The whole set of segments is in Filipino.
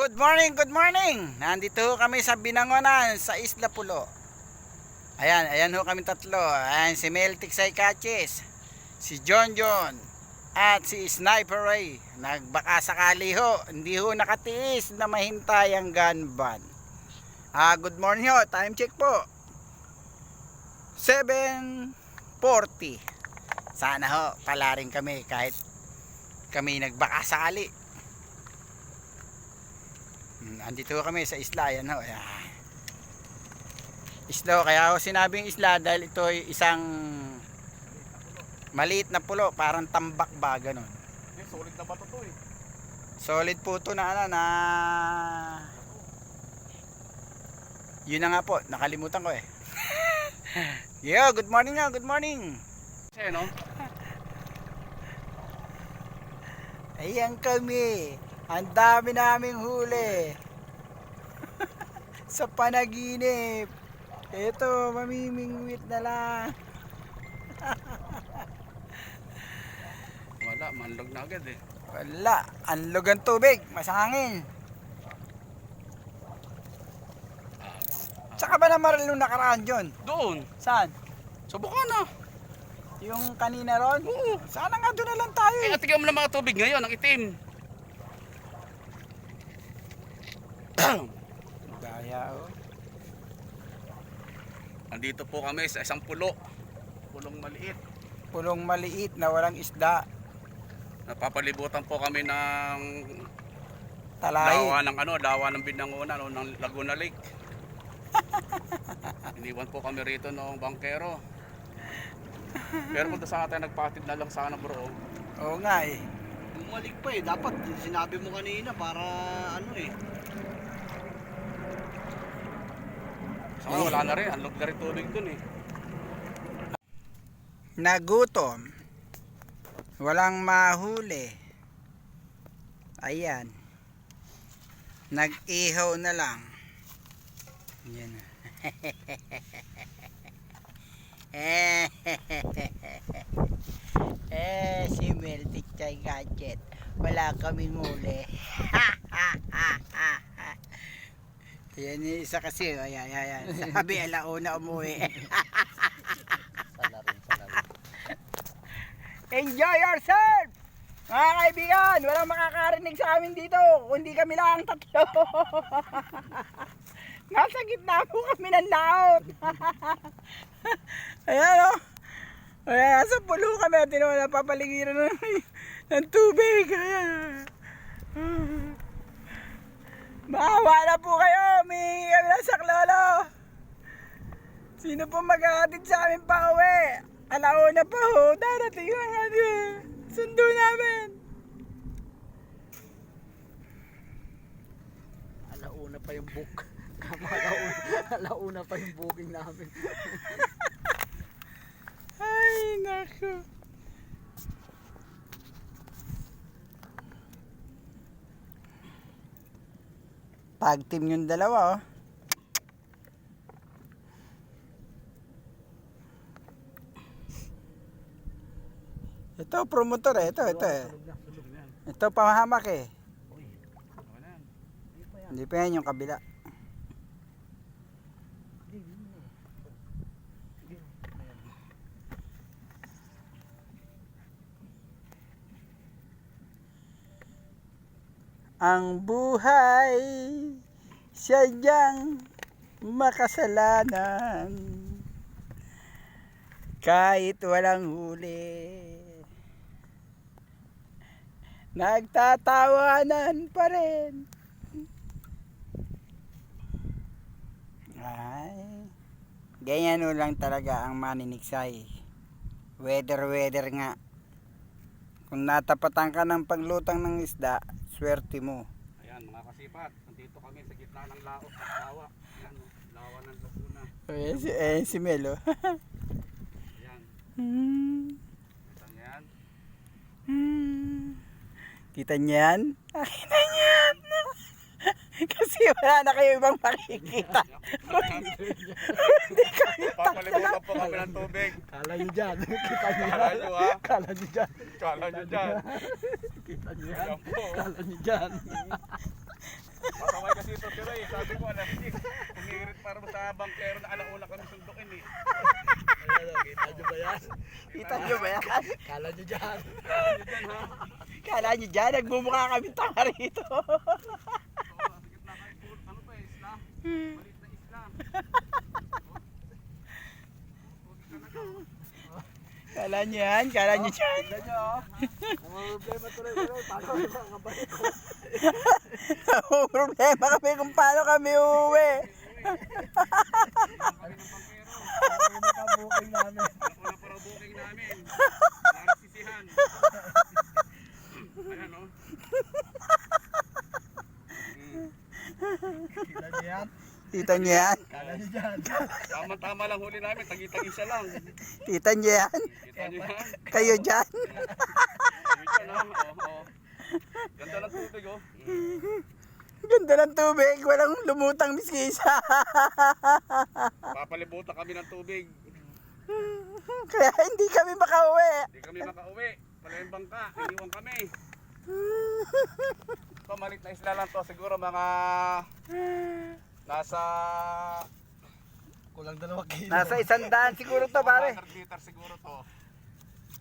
Good morning, good morning. Nandito kami sa Binangonan, sa Isla Pulo. Ayan ho kami tatlo. Ayan si Meltic Saikachis, si John John, at si Sniper Ray. Nagbaka sakali ho, hindi ho nakatiis na mahintay ang gun ban. Good morning ho, time check po. 7:40. Sana ho, pala rin kami kahit kami nagbaka sakali. Andito kami sa isla, ayan ho. Ayan. Isla, kaya ako sinabing isla dahil ito ay isang maliit na pulo, parang tambak ba, ganun. Solid na bato to eh. Solid po ito na yun na nga po, nakalimutan ko eh. Yo, good morning nga, good morning. Kasi no? Ayan kami. Ang dami naming huli. Sa panaginip. Ito, mamimingwit na lang. Wala, manlog na agad eh. Wala, anlog ang tubig, masangin. Tsaka ba namaril nung nakaraan dyan? Doon, Saan? subukan na. Yung kanina ron? Oo. Sana nga doon na lang tayo eh. Tingnan mo ng mga tubig ngayon, ang itim. Gaya oh. Andito po kami sa isang pulo. Pulong maliit. Pulong maliit na walang isda. Napapalibutan po kami ng Talay. dawa ng Binangonan o ng Laguna Lake. Iniwan po kami rito ng bangkero. Pero kung sa atin nagpatid na lang sana bro. Oo nga eh. Bumalik pa eh, dapat sinabi mo kanina para ano eh. Saka wala na rin, anlog na rin tubig dun eh. Nagutom. Walang mahuli. Ayan. Nag-ihaw na lang. Ayan. Si Meltic Chay Gadget. Wala kaming huli. Ayan yung isa kasi. Ayan. Sabi alauna umuwi. Enjoy yourself! Mga kaibigan, walang makakarinig sa amin dito. Kundi kami lang tatlo. Nasa gitna po kami ng laot. Ayan o. Ayan, nasa pulo kami. Tinawa na papaligiran ng tubig. Ayan. Maawa na po kayo. Humingi kami ng saklolo. Sino po maghahatid sa amin pa uwi? Alauna pa ho. Darating ang sundo namin. Alauna pa yung book. Alauna pa yung booking namin. Ay, naku. Tag team yung dalawa, oh. Ito, promotor eh. Ito eh. Ito, pamahamak eh. Hindi pa yan yung kabila. Ang buhay sadyang makasalanan kahit walang huli, nagtatawanan pa rin. Ay, ganyan lang talaga ang maniniksay. Weather nga. Kung natapatan ka ng paglutang ng isda, swerte mo. Ayan mga kasipat, nandito kami sa gitna ng lawa. Ayan, lawa ng Laguna. Ayan si Melo. Ayan, kita niyan. Kita niyan? Kita niyan! Kasi wala na kayo ibang makikita. Hindi kami Papalibutan po kami ng tubig. Kala nyo dyan. Kita nyo Kala yan. nyo ha? Kala nyo dyan. Kala nyo dyan. Kita nyo yan. Ayan po. Kala nyo dyan. dito si Ray. Sabi ko alas 10. Pumirit para sa bangkero na alauna kami sundukin eh. Ayan, kita nyo ba yan? Kita nyo ba yan? Kala nyo dyan. Diyan ha. Kala nyo dyan, nagmumukha kami tanga rito. Oo, sa gitna kayo po. Ano ba isla? Maliit na isla. Kala nyo yan, kala nyo dyan. Tignan nyo, oh. Ang problema tuloy-tuloy. Paano kami makakabalik ko? Problema kami kung paano kami uuwi. Kami ng bangkero. Ano pa booking namin? Wala para booking namin. Wala na sisihan. Ayan o. Kita nyo yan? Tita nyo yan? Kala nyo dyan. Tama-tama lang huli namin. Tagi-tagi siya lang. Tita nyo yan? Kita niyo yan? Kayo dyan? Ayun dyan ha. Oo. Ganda ng tubig oh. Ganda ng tubig, walang lumutang miskisa. Papalibutan kami ng tubig. Kaya hindi kami makauwi. Hindi kami makauwi. Pala yung bangka. Iniwan kami. Ito malit na isla lang to. Siguro mga nasa Kulang 2 kilo. Nasa 100 siguro to pare. 100 liter siguro to.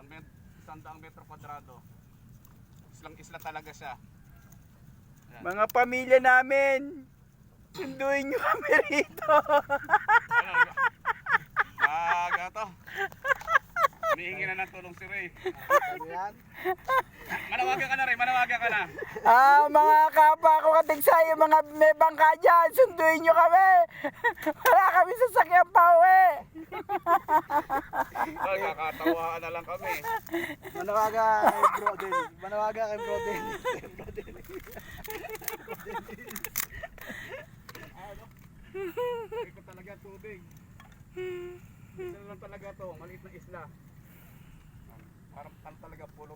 100 metro kwadrado. Isla talaga siya. Yan. Mga pamilya namin, sunduin nyo kami rito. Gato. Hinihingi na ng tulong si Ray. Ano yan? Manawagan ka na Ray, manawagan ka na. Mga kapwa ko katigsay, yung mga may bangka dyan, sunduin nyo kami. Wala kami sasakyan pa uwi. Kakatawaan na lang kami. Manawaga kay Bro Dennis. Manawaga kay Bro Dennis. Ito talaga tubig. Isla lang talaga to, maliit na isla. Parang talaga pulo.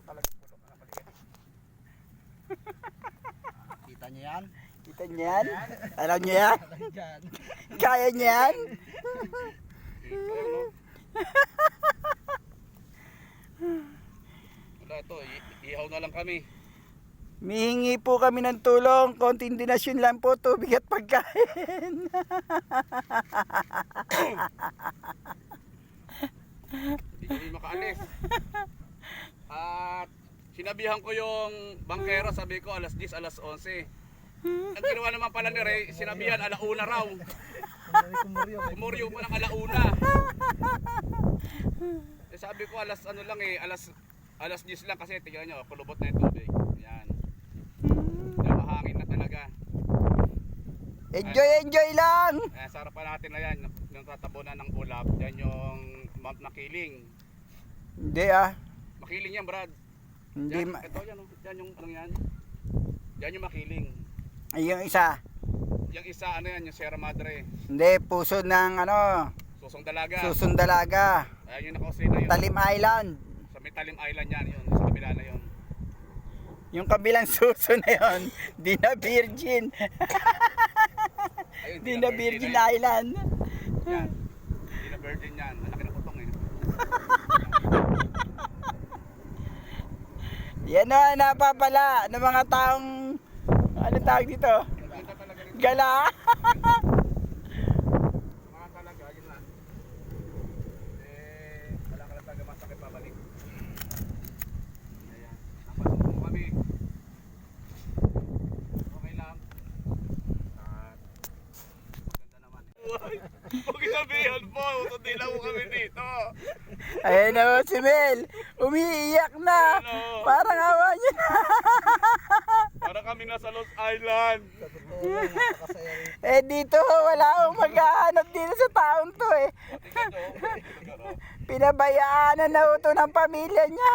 Kita nyo yan? Kita nyo yan? Alam nyo yan? Kala nyo dyan. Kaya nyo yan? Ito no? Wala ito, ihaw na lang kami. Mihingi po kami ng tulong, konting donasyon lang po, tubig at pagkain. Hindi kami makaalis. At sinabihan ko yung bangkero, sabi ko alas 10, alas 11. Ang ginawa naman pala ni Ray, sinabihan alauna raw. Kumuryo pa ng alauna. Eh, sabi ko alas 10 lang kasi tingnan nyo, kulubot na yung tubig. Yan. Mahangin na talaga. Enjoy lang! Sa harapan natin na yan, yung tatabunan ng ulap, yan yung Mount Makiling. Hindi Makiling yan, Brad. Hindi Yan, ito yan, yan yung ano yan. Yan yung Makiling. yung isa. Yung isa ano yan, yung Sierra Madre. Hindi, puso ng Susong Dalaga. Susundalaga. Ayun yung nakausli na yun. Talim Island. Sa may Talim Island yan, yun. Sa kabila na yun. Yung kabilang suso na yun, di na Virgin. Ayun, Di na Virgin Island. Yan. Di na Virgin yan. Ang laki ng putong eh. Yan na napapala ng mga taong, ano tawag dito? Ganda talaga rin. Gala. Mga talaga, yun lang. Wala ka lang talaga masakit pabalik. Ayan. Napasok mo kami. Okay lang. At maganda naman. Huwag sabihan po, tutila mo kami dito. Ayan na si Mel. Umiiyak na. Ano? Parang awa niya na. Para kami nasa Los Island. Sa totoo lang, napakasaya rin. Eh dito, wala akong maghahanap dito sa taon to eh. Tingnan nyo. Pinabayaan na nauto ng pamilya niya.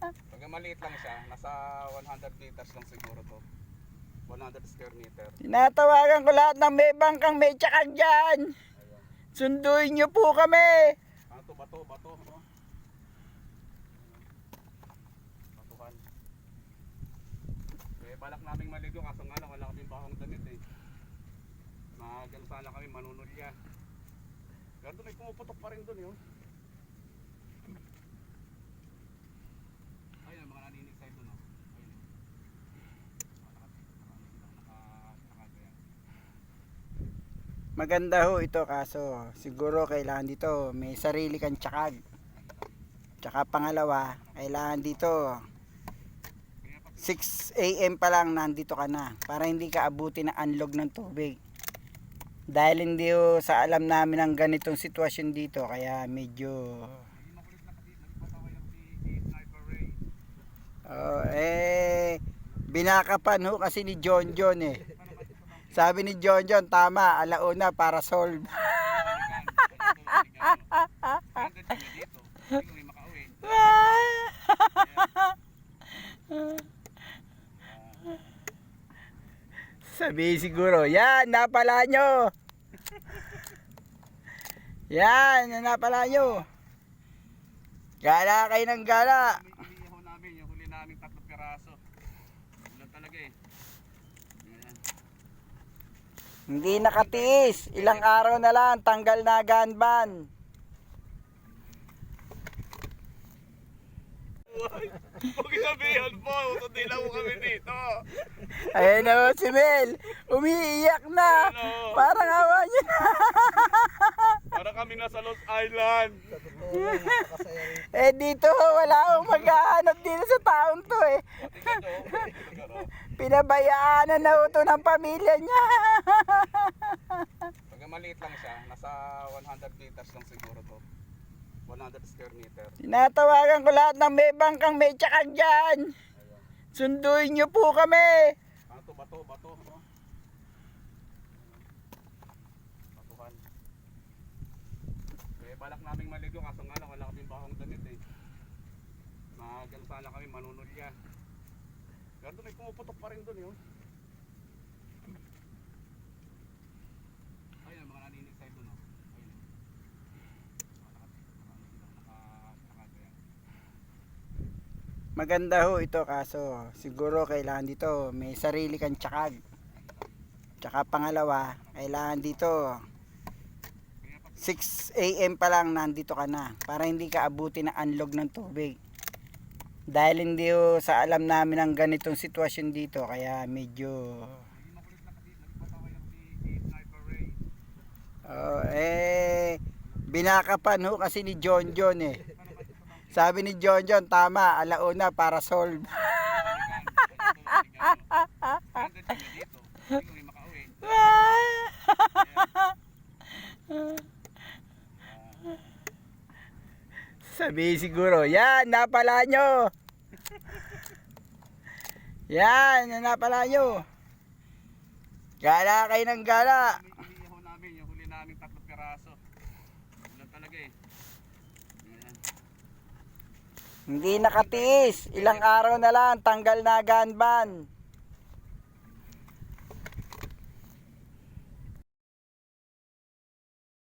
Pag maliit lang siya, nasa 100 liters lang siguro to. 100 square meter. Tinatawagan ko lahat ng may bangkang may tsakag dyan. Sunduin niyo po kami. Ano to? Bato. Oh. Batuhan. Eh, balak naming maligo kaso nga lang wala kaming bakong damit eh. Magano sana kami manunulya. Pero doon may pumuputok pa rin doon yun. Ayun, mga naninig sa'yo doon oh. Ayun. Naka Maganda ho ito, kaso siguro kailangan dito may sarili kang tsakag. Tsaka pangalawa, kailangan dito 6 AM pa lang nandito ka na para hindi ka abuti na unlog ng tubig. Dahil hindi ho sa alam namin ang ganitong sitwasyon dito, kaya medyo binakapan ho kasi ni John John eh. Sabi ni John John, tama, alauna para solve. Sabi siguro, yan, napala nyo. Yan, napala nyo. Gala kayo ng gala. Huli namin, yung huli namin 3 piraso. Ulan talaga eh. Ayan. Hindi nakatiis. Ilang araw na lang, tanggal na ganban. Huwag sabihan po, ututin lang mo kami dito. Ayan o, si Mel. Umiiyak na. Ano? Parang awa niya na. Para kami nasa Los Island. Sa totoo lang, napakasaya rin. Eh dito, wala akong mag-aanap dito sa taon to eh. Tingnan nyo. Pinabayaan na ito ng pamilya niya. Pag maliit lang siya, nasa 100 meters lang siguro to. 100 square meter. Tinatawagan ko lahat ng may bangkang may tsakag dyan. Sunduin niyo po kami. Ano to? Bato. Ano? Batuhan. Kaya balak naming maligo kaso nga lang wala kaming bakong damit eh. Magano sana kami manunulya. Pero doon may pumuputok pa rin doon yun. Ayun, mga naninig sa'yo doon. Ayun. Maganda ho ito, kaso siguro kailangan dito may sarili kang tsakag. Tsaka pangalawa, kailangan dito 6 AM pa lang nandito ka na para hindi ka abuti na unlog ng tubig. Dahil hindi ho sa alam namin ang ganitong sitwasyon dito, kaya medyo binakapan ho kasi ni John John eh. Sabi ni John John, tama, alauna para solve. Sabi siguro, yan, napala nyo. Yan, napala nyo. Gala kayo ng gala. Yung huli namin 3 piraso. Ulan talaga eh. Ayan. Hindi nakatiis. Ilang araw na lang, tanggal na ganban.